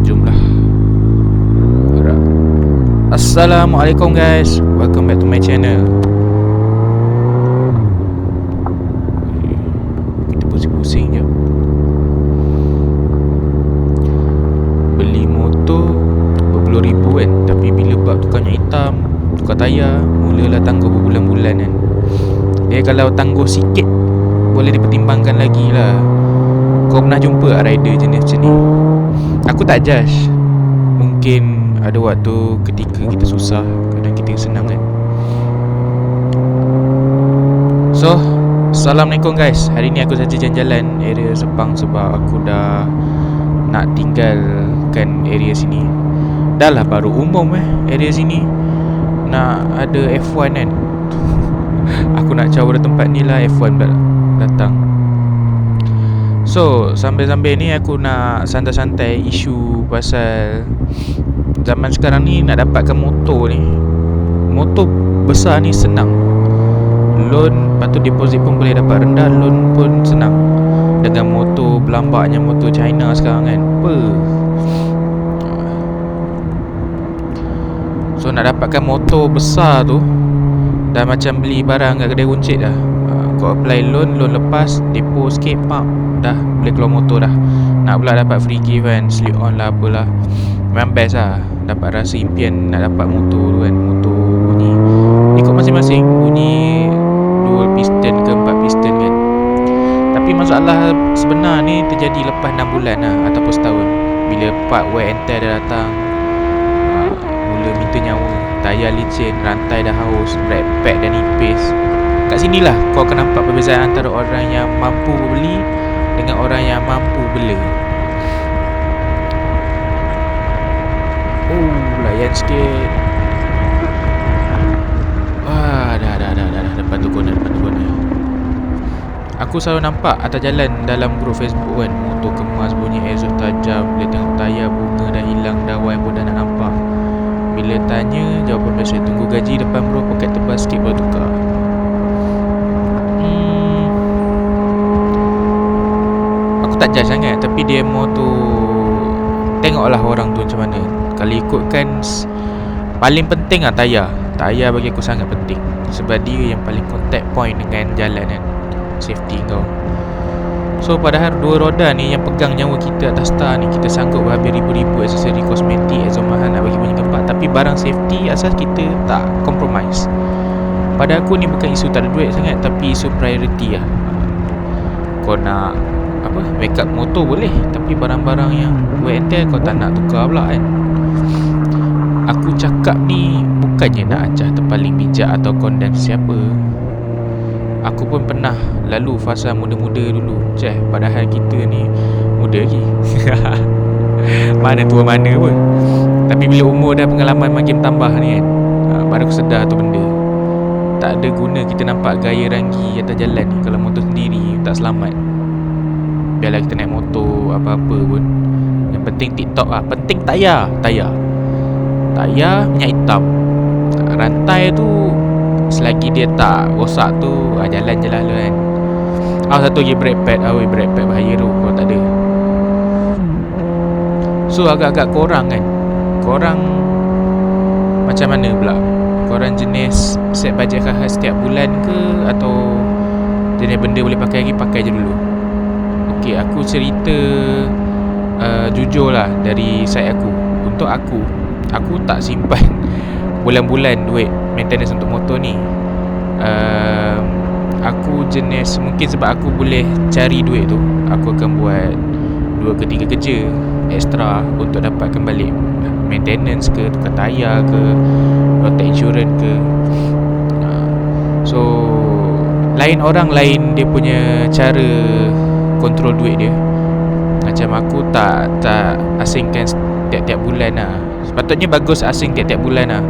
Jomlah. Alright. Assalamualaikum guys. Welcome back to my channel. Kita pusing-pusing je. Beli motor berpuluh ribu kan, tapi bila bab tukarnya hitam, tukar tayar, mulalah tangguh berbulan-bulan kan. Dia kalau tangguh sikit boleh dipertimbangkan lagi lah. Kau pernah jumpa rider jenis macam ni? Aku tak judge. Mungkin ada waktu ketika kita susah, kadang kita senang kan. So, Assalamualaikum guys. Hari ni aku saja jalan-jalan area Sepang sebab aku dah nak tinggalkan area sini. Dah lah baru umum area sini. Nak ada F1 kan. Aku nak cawa tempat ni lah, F1 datang. So, sambil-sambil ni aku nak santai-santai isu pasal zaman sekarang ni nak dapatkan motor ni. Motor besar ni senang. Loan, lepas tu deposit pun boleh dapat rendah, loan pun senang. Dengan motor berlambaknya motor China sekarang kan. So nak dapatkan motor besar tu dah macam beli barang kat kedai runcit dah. Kau apply loan lepas, depo sikit, dah boleh keluar motor dah. Nak pula dapat free gift kan, slip on lah apalah. Memang best lah. Dapat rasa impian nak dapat motor tu kan. Motor bunyi ikut masing-masing, bunyi dual piston ke 4 piston kan. Tapi masalah sebenar ni terjadi lepas 6 bulan lah, ataupun setahun. Bila part wear and tear dah datang, mula minta nyawa, tayar licin, rantai dah haus, brake pad dah nipis. Kat sinilah kau akan nampak perbezaan antara orang yang mampu beli dengan orang yang mampu bela. Layan sikit. Dah depan tu corner. Aku selalu nampak atas jalan dalam grup Facebook kan, motor kemas, bunyi exhaust tajam. Bila tengok tayar bunga dah hilang, dawai pun dah nak nampak. Bila tanya, jawapan biasa, tunggu gaji depan bro, poket tebal sikit baru tukar. Aku tak judge sangat, tapi demo tu tengoklah orang tu macam mana. Kalau ikutkan, paling penting lah tayar. Tayar bagi aku sangat penting, sebab dia yang paling contact point dengan jalan kan, safety kau. So padahal dua roda ni yang pegang nyawa kita atas star ni, kita sanggup habis ribu-ribu aksesori kosmetik, exhaust mahal nak bagi bunyi gempak, tapi barang safety asal kita tak compromise. Pada aku ni bukan isu tak ada duit sangat, tapi isu priority lah. Kau nak make up motor boleh, tapi barang-barang yang wear and tear kau tak nak tukar pula kan. Aku cakap ni bukannya nak acah terpaling bijak atau condemn siapa. Aku pun pernah lalu fasa muda-muda dulu. Padahal kita ni muda lagi. Mana tua mana pun. Tapi bila umur dah, pengalaman makin tambah ni kan, baru aku sedar tu benda. Tak ada guna kita nampak gaya ranggi atas jalan ni kalau motor sendiri tak selamat. Biarlah kita naik motor apa-apa pun, yang penting TikTok lah. Penting tayar minyak hitam. Rantai tu selagi dia tak rosak tu, jalan je lah kan. Satu lagi brake pad. Brake pad bahaya tu kalau tak ada. So agak-agak korang kan, korang macam mana pula? Korang jenis set bajet khas setiap bulan ke, atau jenis benda boleh pakai lagi, pakai je dulu? Okay, aku cerita jujur lah dari side aku. Untuk aku tak simpan bulan-bulan duit maintenance untuk motor ni. Aku jenis, mungkin sebab aku boleh cari duit tu, aku akan buat 2 ke 3 kerja extra untuk dapatkan balik maintenance ke, tukar tayar ke, rotak insurance ke. So lain orang lain dia punya cara kontrol duit dia. Macam aku tak asingkan tiap-tiap bulan lah. Sepatutnya bagus asing tiap-tiap bulan lah,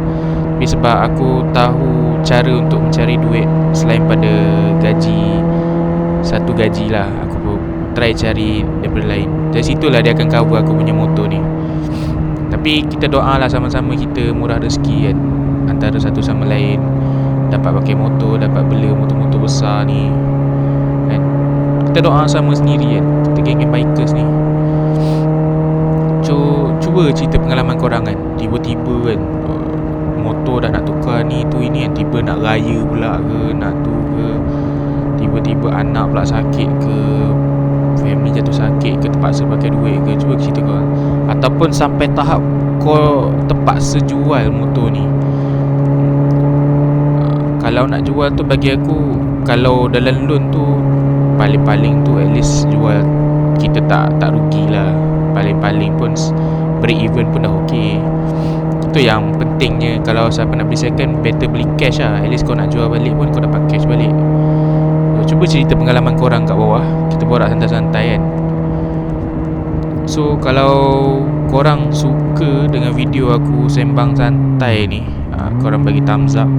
tapi sebab aku tahu cara untuk mencari duit selain pada gaji, satu gaji lah, aku pun try cari daripada lain. Dari situlah dia akan cover aku punya motor ni. Tapi kita doa lah sama-sama kita murah rezeki kan, antara satu sama lain, dapat pakai motor, dapat bela motor-motor besar ni kan. kita doa sama sendiri kan, kita geng-geng bikers ni. Cuba cerita pengalaman korang kan. Tiba-tiba kan motor dah nak tukar ni tu ini kan, tiba nak raya pula ke, nak tu ke, tiba-tiba anak pula sakit ke, family jatuh sakit ke, terpaksa pakai duit ke. Cuba cerita korang. Ataupun sampai tahap kau terpaksa jual motor ni. Kalau nak jual tu bagi aku, kalau dalam loan tu paling-paling tu at least jual, kita tak rugilah. Paling-paling pun break even pun dah okey. Itu yang pentingnya. Kalau siapa nak beli second, better beli cash lah. At least kau nak jual balik pun kau dapat cash balik. Cuba cerita pengalaman korang kat bawah, kita borak santai-santai kan. So kalau korang suka dengan video aku sembang santai ni, korang bagi thumbs up.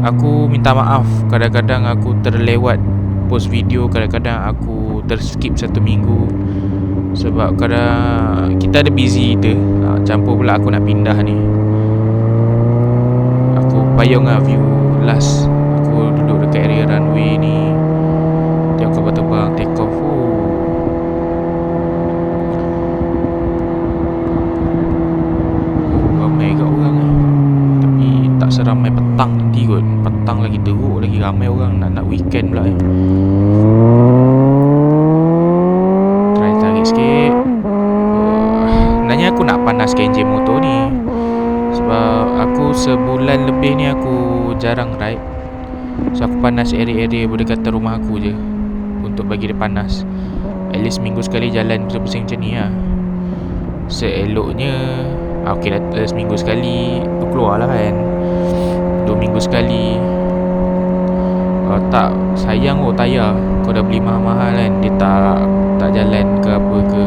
Aku minta maaf kadang-kadang aku terlewat post video, kadang-kadang aku terskip satu minggu. Sebab kadang kita ada busy kita, campur pula aku nak pindah ni. Aku payung lah view last. Aku duduk dekat area runway ni, tengok kapal terbang take off. Ramai kat orang ni. Tapi tak seramai petang nanti kot. Petang lagi teruk, lagi ramai orang. Nak weekend pula Try tarik sikit. Sebenarnya aku nak panaskan enjin motor ni, sebab aku sebulan lebih ni aku jarang ride. So aku panas area-area berdekatan rumah aku je, untuk bagi dia panas. At least minggu sekali jalan pusing-pusing macam ni lah. Seeloknya okey lah, seminggu sekali tu keluar lah kan, 2 minggu sekali. Kalau tak sayang tayar. Kau dah beli mahal-mahal kan, dia tak jalan ke apa ke.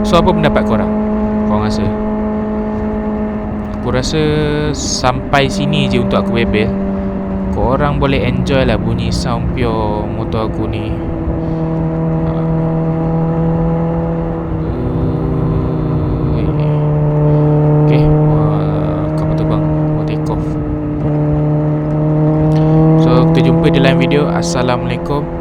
So apa pendapat korang? Korang rasa? Aku rasa sampai sini je untuk aku bebel. Korang boleh enjoy lah bunyi sound pure motor aku ni. Okay, kapal terbang mau take off. So kita jumpa di lain video. Assalamualaikum.